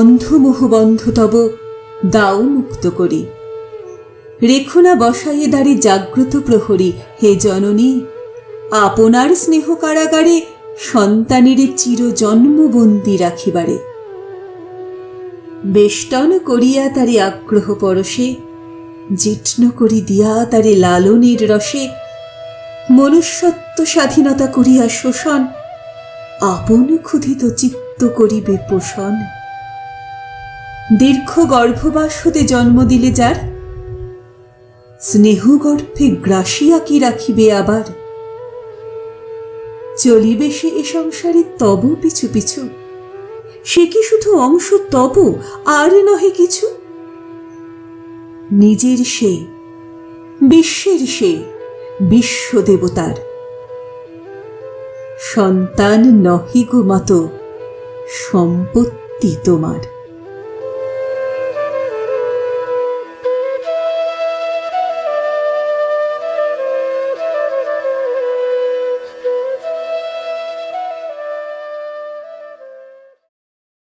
বন্ধ মোহবন্ধ তব দাও মুক্ত করি। রেখো না বসাইয়ে দাঁড়ি জাগ্রত প্রহরী। হে জননী, আপনার স্নেহ কারাগারে সন্তানের চির জন্মবন্দী রাখিবারে। বেষ্টন করিয়া তারে আগ্রহ পরশে, জীর্ণ করি দিয়া তারে লালনের রসে। মনুষ্যত্ব স্বাধীনতা করিয়া শোষণ, আপন ক্ষুধিত চিত্ত করিবে পোষণ। দীর্ঘ গর্ভবাস হতে জন্ম দিলে যার, স্নেহ গর্ভে গ্রাসিয়া কি রাখিবে আবার। চলিবে সে এ সংসারে তব পিছু পিছু, সে কি শুধু অংশ তব আর নহে কিছু। নিজের সে, বিশ্বের সে, বিশ্বদেবতার সন্তান নহি গো মাত, সম্পত্তি তোমার।